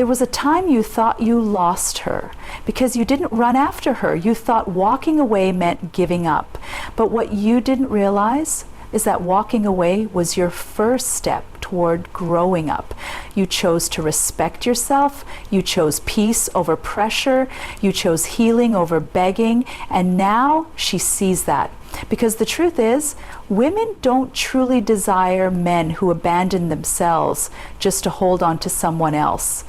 There was a time you thought you lost her because you didn't run after her. You thought walking away meant giving up. But what you didn't realize is that walking away was your first step toward growing up. You chose to respect yourself, you chose peace over pressure, you chose healing over begging, and now she sees that. Because the truth is, women don't truly desire men who abandon themselves just to hold on to someone else.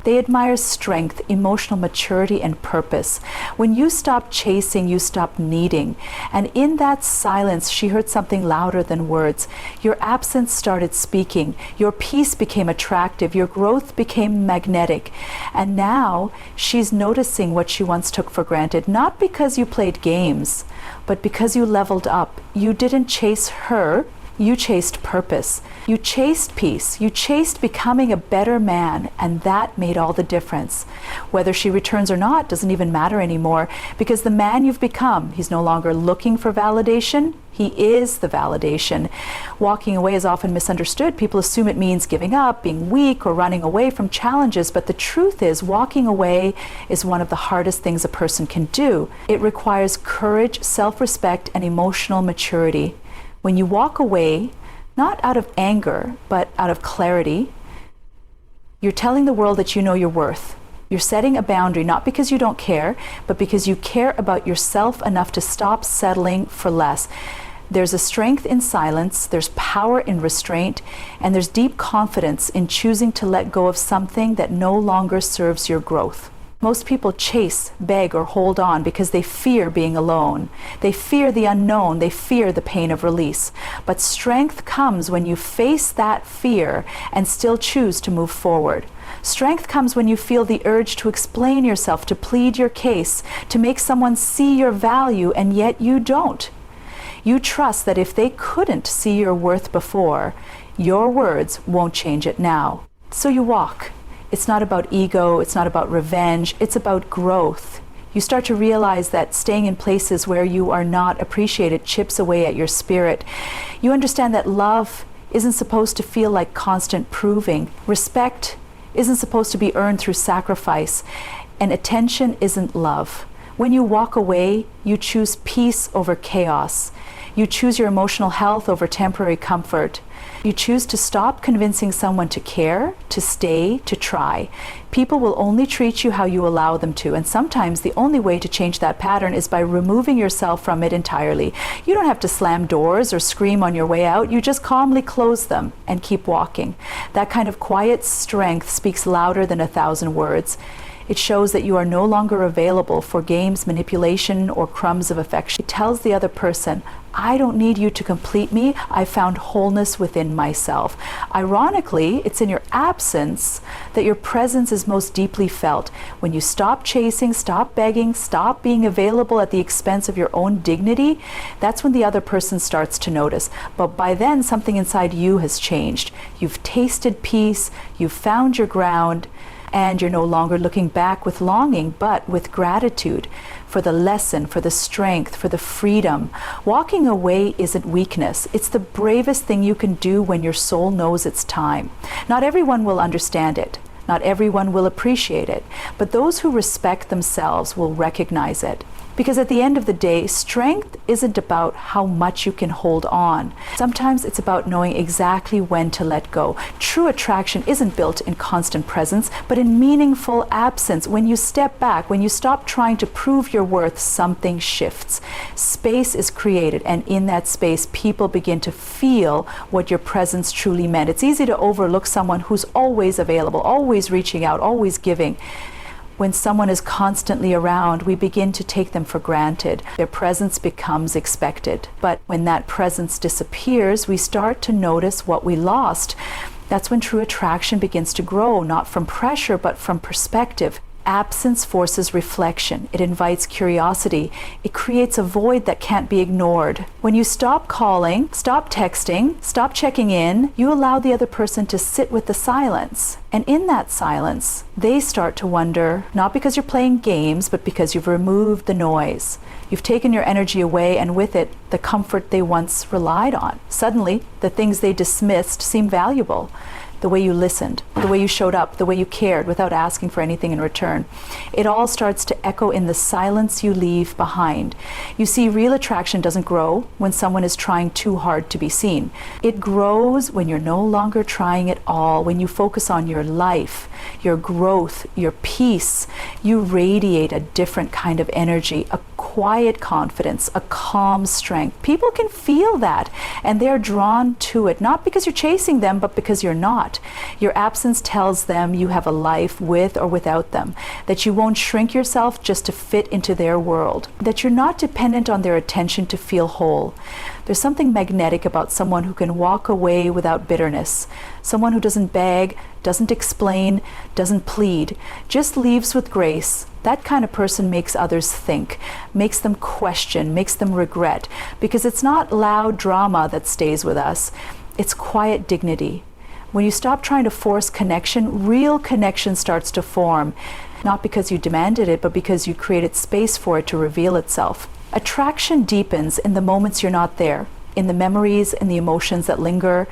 They admire strength, emotional maturity, and purpose. When you stop chasing, you stop needing. And in that silence, she heard something louder than words. Your absence started speaking. Your peace became attractive. Your growth became magnetic. And now she's noticing what she once took for granted, not because you played games, but because you leveled up. You didn't chase her. You chased purpose. You chased peace. You chased becoming a better man, and that made all the difference. Whether she returns or not doesn't even matter anymore, because the man you've become, he's no longer looking for validation. He is the validation. Walking away is often misunderstood. People assume it means giving up, being weak, or running away from challenges, but the truth is, walking away is one of the hardest things a person can do. It requires courage, self-respect, and emotional maturity. When you walk away, not out of anger, but out of clarity, you're telling the world that you know your worth. You're setting a boundary, not because you don't care, but because you care about yourself enough to stop settling for less. There's a strength in silence, there's power in restraint, and there's deep confidence in choosing to let go of something that no longer serves your growth. Most people chase, beg, or hold on because they fear being alone. They fear the unknown. They fear the pain of release. But strength comes when you face that fear and still choose to move forward. Strength comes when you feel the urge to explain yourself, to plead your case, to make someone see your value, and yet you don't. You trust that if they couldn't see your worth before, your words won't change it now. So you walk. It's not about ego, it's not about revenge, it's about growth. You start to realize that staying in places where you are not appreciated chips away at your spirit. You understand that love isn't supposed to feel like constant proving. Respect isn't supposed to be earned through sacrifice. And attention isn't love. When you walk away, you choose peace over chaos. You choose your emotional health over temporary comfort. You choose to stop convincing someone to care, to stay, to try. People will only treat you how you allow them to, and sometimes the only way to change that pattern is by removing yourself from it entirely. You don't have to slam doors or scream on your way out. You just calmly close them and keep walking. That kind of quiet strength speaks louder than 1,000 words. It shows that you are no longer available for games, manipulation, or crumbs of affection. It tells the other person, I don't need you to complete me. I found wholeness within myself. Ironically, it's in your absence that your presence is most deeply felt. When you stop chasing, stop begging, stop being available at the expense of your own dignity, that's when the other person starts to notice. But by then, something inside you has changed. You've tasted peace, you've found your ground, and you're no longer looking back with longing, but with gratitude for the lesson, for the strength, for the freedom. Walking away isn't weakness. It's the bravest thing you can do when your soul knows it's time. Not everyone will understand it. Not everyone will appreciate it. But those who respect themselves will recognize it. Because at the end of the day, strength isn't about how much you can hold on. Sometimes it's about knowing exactly when to let go. True attraction isn't built in constant presence, but in meaningful absence. When you step back, when you stop trying to prove your worth, something shifts. Space is created, and in that space, people begin to feel what your presence truly meant. It's easy to overlook someone who's always available, always reaching out, always giving. When someone is constantly around, we begin to take them for granted. Their presence becomes expected. But when that presence disappears, we start to notice what we lost. That's when true attraction begins to grow, not from pressure, but from perspective. Absence forces reflection. It invites curiosity. It creates a void that can't be ignored. When you stop calling, stop texting, stop checking in, you allow the other person to sit with the silence. And in that silence, they start to wonder, not because you're playing games, but because you've removed the noise. You've taken your energy away, and with it, the comfort they once relied on. Suddenly, the things they dismissed seem valuable. the way you listened, the way you showed up, the way you cared without asking for anything in return. It all starts to echo in the silence you leave behind. You see, real attraction doesn't grow when someone is trying too hard to be seen. It grows when you're no longer trying at all, when you focus on your life, your growth, your peace. You radiate a different kind of energy, a quiet confidence, a calm strength. People can feel that, and they're drawn to it, not because you're chasing them, but because you're not. Your absence tells them you have a life with or without them, that you won't shrink yourself just to fit into their world, that you're not dependent on their attention to feel whole. There's something magnetic about someone who can walk away without bitterness, someone who doesn't beg, doesn't explain, doesn't plead, just leaves with grace. That kind of person makes others think, makes them question, makes them regret, because it's not loud drama that stays with us, it's quiet dignity. When you stop trying to force connection, real connection starts to form, not because you demanded it, but because you created space for it to reveal itself. Attraction deepens in the moments you're not there, in the memories and the emotions that linger,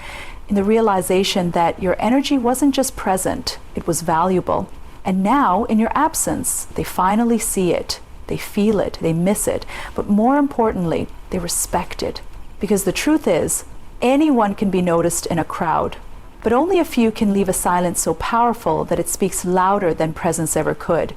in the realization that your energy wasn't just present, it was valuable. And now, in your absence, they finally see it, they feel it, they miss it, but more importantly, they respect it. Because the truth is, anyone can be noticed in a crowd, but only a few can leave a silence so powerful that it speaks louder than presence ever could.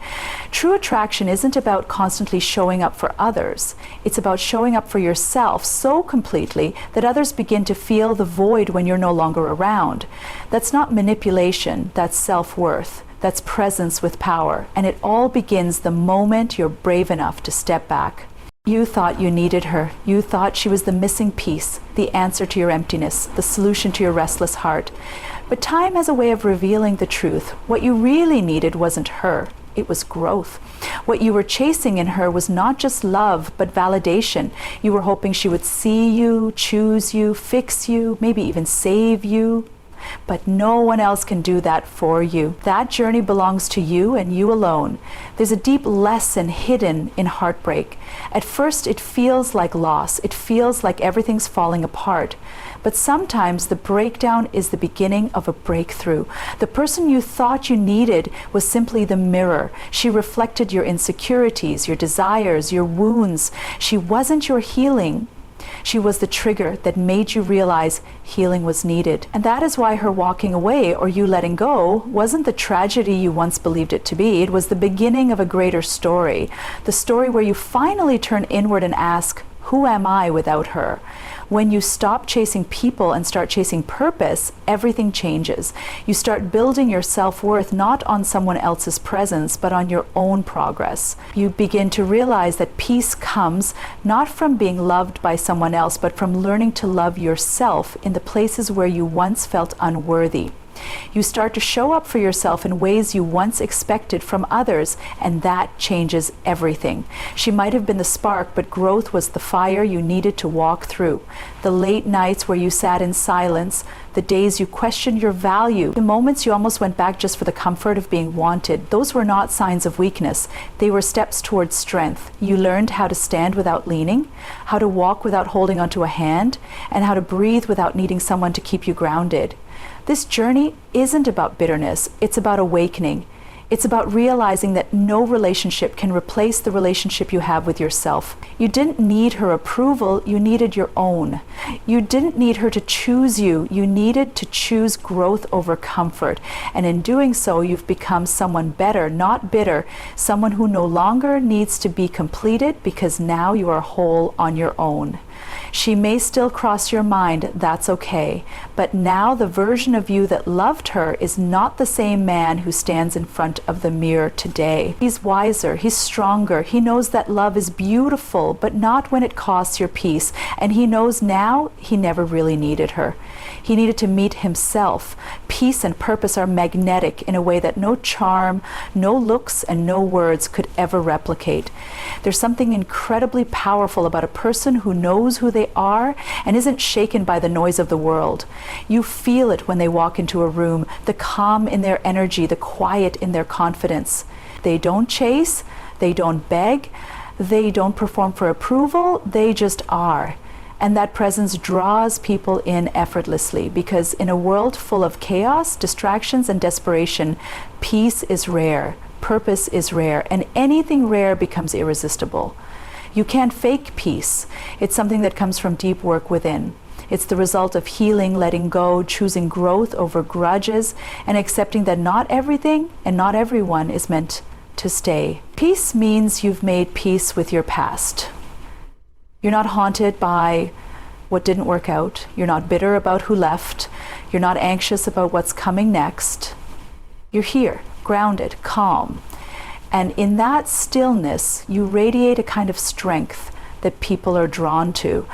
True attraction isn't about constantly showing up for others. It's about showing up for yourself so completely that others begin to feel the void when you're no longer around. That's not manipulation, that's self-worth. That's presence with power. And it all begins the moment you're brave enough to step back. You thought you needed her. You thought she was the missing piece, the answer to your emptiness, the solution to your restless heart. But time has a way of revealing the truth. What you really needed wasn't her. It was growth. What you were chasing in her was not just love, but validation. You were hoping she would see you, choose you, fix you, maybe even save you. But no one else can do that for you. That journey belongs to you and you alone. There's a deep lesson hidden in heartbreak. At first, it feels like loss. It feels like everything's falling apart. But sometimes the breakdown is the beginning of a breakthrough. The person you thought you needed was simply the mirror. She reflected your insecurities, your desires, your wounds. She wasn't your healing. She was the trigger that made you realize healing was needed. And that is why her walking away or you letting go wasn't the tragedy you once believed it to be. It was the beginning of a greater story. The story where you finally turn inward and ask, who am I without her? When you stop chasing people and start chasing purpose, everything changes. You start building your self-worth not on someone else's presence, but on your own progress. You begin to realize that peace comes not from being loved by someone else, but from learning to love yourself in the places where you once felt unworthy. You start to show up for yourself in ways you once expected from others, and that changes everything. She might have been the spark, but growth was the fire you needed to walk through. The late nights where you sat in silence, the days you questioned your value, the moments you almost went back just for the comfort of being wanted, those were not signs of weakness. They were steps towards strength. You learned how to stand without leaning, how to walk without holding onto a hand, and how to breathe without needing someone to keep you grounded. This journey isn't about bitterness, it's about awakening. It's about realizing that no relationship can replace the relationship you have with yourself. You didn't need her approval, you needed your own. You didn't need her to choose you, you needed to choose growth over comfort. And in doing so, you've become someone better, not bitter, someone who no longer needs to be completed because now you are whole on your own. She may still cross your mind, that's okay. But now the version of you that loved her is not the same man who stands in front of the mirror today. He's wiser, he's stronger, he knows that love is beautiful, but not when it costs your peace. And he knows now he never really needed her. He needed to meet himself. Peace and purpose are magnetic in a way that no charm, no looks, and no words could ever replicate. There's something incredibly powerful about a person who knows who they are and isn't shaken by the noise of the world. You feel it when they walk into a room, the calm in their energy, the quiet in their confidence. They don't chase, they don't beg, they don't perform for approval, they just are. And that presence draws people in effortlessly, because in a world full of chaos, distractions, and desperation, peace is rare, purpose is rare, and anything rare becomes irresistible. You can't fake peace. It's something that comes from deep work within. It's the result of healing, letting go, choosing growth over grudges, and accepting that not everything and not everyone is meant to stay. Peace means you've made peace with your past. You're not haunted by what didn't work out. You're not bitter about who left. You're not anxious about what's coming next. You're here, grounded, calm. And in that stillness, you radiate a kind of strength that people are drawn to,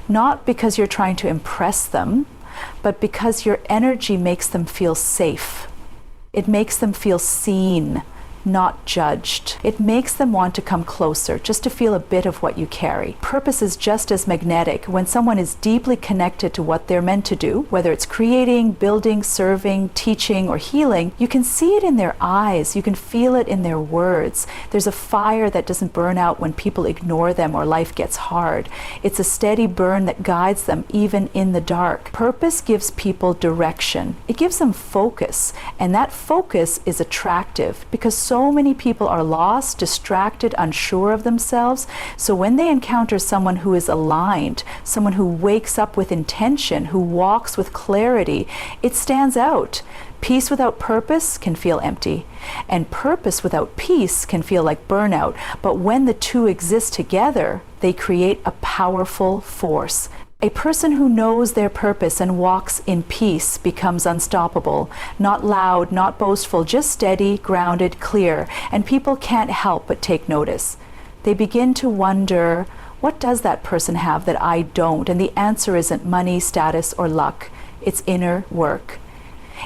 not because you're trying to impress them, but because your energy makes them feel safe. It makes them feel seen, not judged. It makes them want to come closer, just to feel a bit of what you carry. Purpose is just as magnetic. When someone is deeply connected to what they're meant to do, whether it's creating, building, serving, teaching, or healing, you can see it in their eyes. You can feel it in their words. There's a fire that doesn't burn out when people ignore them or life gets hard. It's a steady burn that guides them even in the dark. Purpose gives people direction. It gives them focus, and that focus is attractive because so many people are lost, distracted, unsure of themselves. So when they encounter someone who is aligned, someone who wakes up with intention, who walks with clarity, it stands out. Peace without purpose can feel empty, and purpose without peace can feel like burnout. But when the two exist together, they create a powerful force. A person who knows their purpose and walks in peace becomes unstoppable, not loud, not boastful, just steady, grounded, clear, and people can't help but take notice. They begin to wonder, what does that person have that I don't? And the answer isn't money, status, or luck. It's inner work.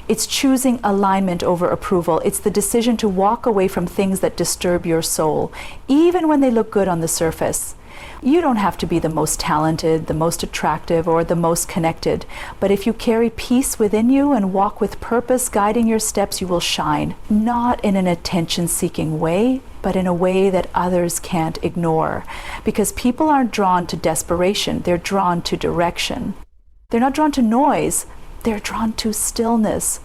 It's choosing alignment over approval. It's the decision to walk away from things that disturb your soul, even when they look good on the surface. You don't have to be the most talented, the most attractive, or the most connected. But if you carry peace within you and walk with purpose guiding your steps, you will shine. Not in an attention-seeking way, but in a way that others can't ignore. Because people aren't drawn to desperation, they're drawn to direction. They're not drawn to noise, they're drawn to stillness.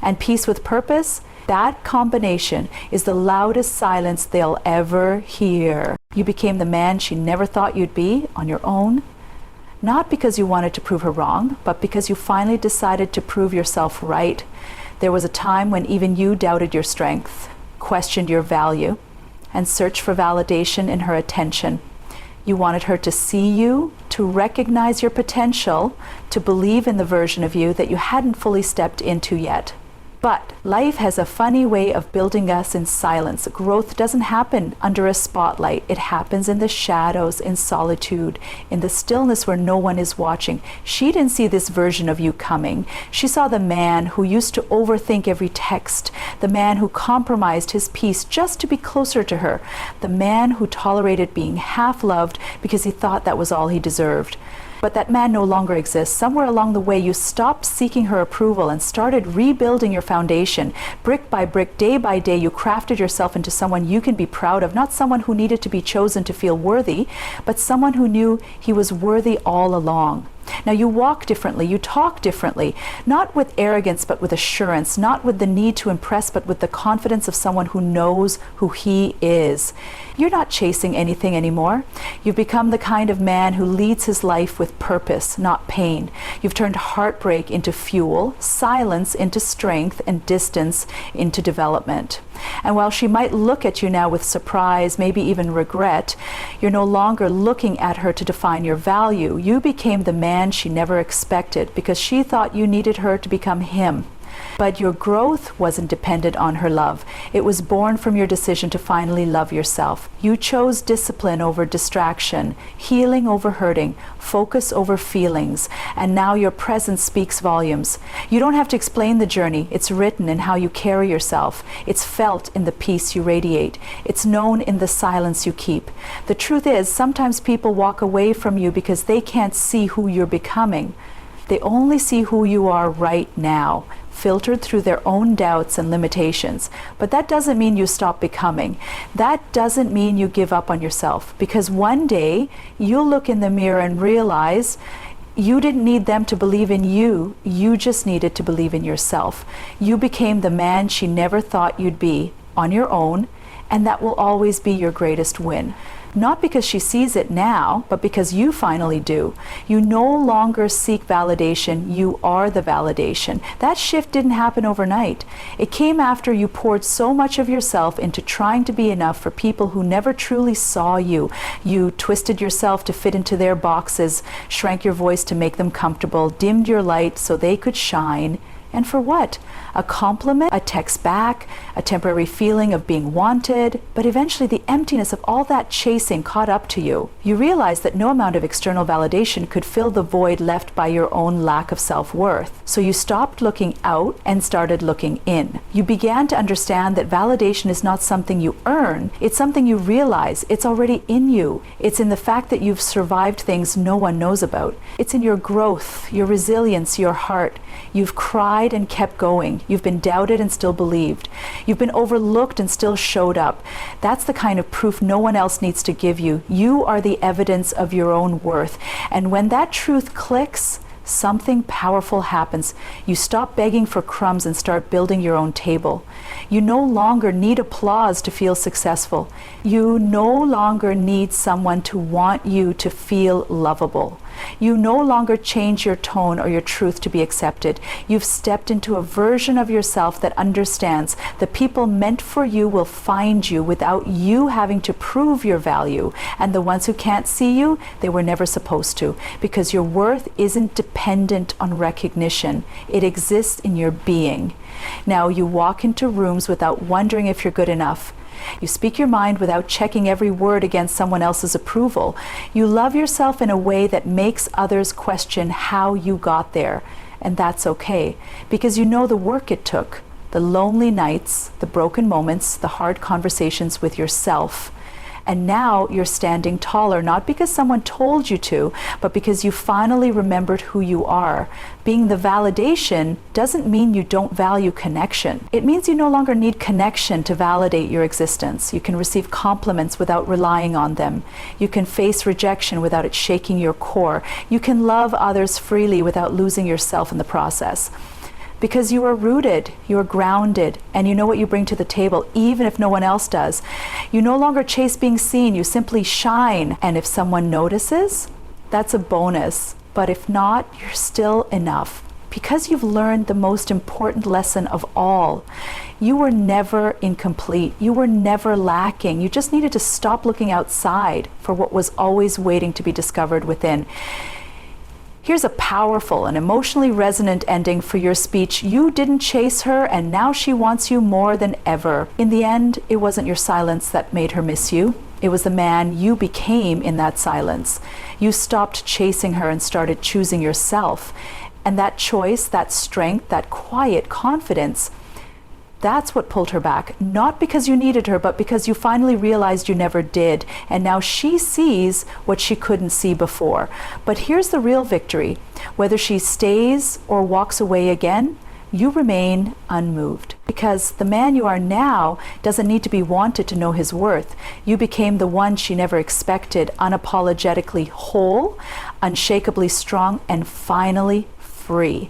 And peace with purpose, that combination is the loudest silence they'll ever hear. You became the man she never thought you'd be on your own, not because you wanted to prove her wrong, but because you finally decided to prove yourself right. There was a time when even you doubted your strength, questioned your value, and searched for validation in her attention. You wanted her to see you, to recognize your potential, to believe in the version of you that you hadn't fully stepped into yet. But life has a funny way of building us in silence. Growth doesn't happen under a spotlight. It happens in the shadows, in solitude, in the stillness where no one is watching. She didn't see this version of you coming. She saw the man who used to overthink every text, the man who compromised his peace just to be closer to her, the man who tolerated being half-loved because he thought that was all he deserved. But that man no longer exists. Somewhere along the way, you stopped seeking her approval and started rebuilding your foundation. Brick by brick, day by day, you crafted yourself into someone you can be proud of, not someone who needed to be chosen to feel worthy, but someone who knew he was worthy all along. Now you walk differently, you talk differently, not with arrogance but with assurance, not with the need to impress but with the confidence of someone who knows who he is. You're not chasing anything anymore. You've become the kind of man who leads his life with purpose, not pain. You've turned heartbreak into fuel, silence into strength, and distance into development. And while she might look at you now with surprise, maybe even regret, you're no longer looking at her to define your value. You became the man she never expected because she thought you needed her to become him. But your growth wasn't dependent on her love. It was born from your decision to finally love yourself. You chose discipline over distraction, healing over hurting, focus over feelings, and now your presence speaks volumes. You don't have to explain the journey. It's written in how you carry yourself. It's felt in the peace you radiate. It's known in the silence you keep. The truth is, sometimes people walk away from you because they can't see who you're becoming. They only see who you are right now. filtered through their own doubts and limitations. But that doesn't mean you stop becoming. That doesn't mean you give up on yourself, because one day you'll look in the mirror and realize you didn't need them to believe in you. You just needed to believe in yourself. You became the man she never thought you'd be on your own, and that will always be your greatest win. Not because she sees it now, but because you finally do. You no longer seek validation, you are the validation. That shift didn't happen overnight. It came after you poured so much of yourself into trying to be enough for people who never truly saw you. You twisted yourself to fit into their boxes, shrank your voice to make them comfortable, dimmed your light so they could shine. And for what? A compliment, a text back, a temporary feeling of being wanted, but eventually the emptiness of all that chasing caught up to you. You realized that no amount of external validation could fill the void left by your own lack of self-worth. So you stopped looking out and started looking in. You began to understand that validation is not something you earn, it's something you realize. It's already in you. It's in the fact that you've survived things no one knows about. It's in your growth, your resilience, your heart. You've cried and kept going. You've been doubted and still believed. You've been overlooked and still showed up. That's the kind of proof no one else needs to give you. You are the evidence of your own worth. And when that truth clicks, something powerful happens. You stop begging for crumbs and start building your own table. You no longer need applause to feel successful. You no longer need someone to want you to feel lovable. You no longer change your tone or your truth to be accepted. You've stepped into a version of yourself that understands the people meant for you will find you without you having to prove your value. And the ones who can't see you, they were never supposed to, because your worth isn't dependent on recognition. It exists in your being. Now you walk into rooms without wondering if you're good enough. You speak your mind without checking every word against someone else's approval. You love yourself in a way that makes others question how you got there. And that's okay, because you know the work it took, the lonely nights, the broken moments, the hard conversations with yourself. And now you're standing taller, not because someone told you to, but because you finally remembered who you are. Being the validation doesn't mean you don't value connection. It means you no longer need connection to validate your existence. You can receive compliments without relying on them. You can face rejection without it shaking your core. You can love others freely without losing yourself in the process. Because you are rooted, you are grounded, and you know what you bring to the table, even if no one else does. You no longer chase being seen, you simply shine. And if someone notices, that's a bonus. But if not, you're still enough. Because you've learned the most important lesson of all. You were never incomplete. You were never lacking. You just needed to stop looking outside for what was always waiting to be discovered within. Here's a powerful and emotionally resonant ending for your speech. You didn't chase her, and now she wants you more than ever. In the end, it wasn't your silence that made her miss you. It was the man you became in that silence. You stopped chasing her and started choosing yourself. And that choice, that strength, that quiet confidence, that's what pulled her back. Not because you needed her, but because you finally realized you never did. And now she sees what she couldn't see before. But here's the real victory. Whether she stays or walks away again, you remain unmoved. Because the man you are now doesn't need to be wanted to know his worth. You became the one she never expected, unapologetically whole, unshakably strong, and finally free.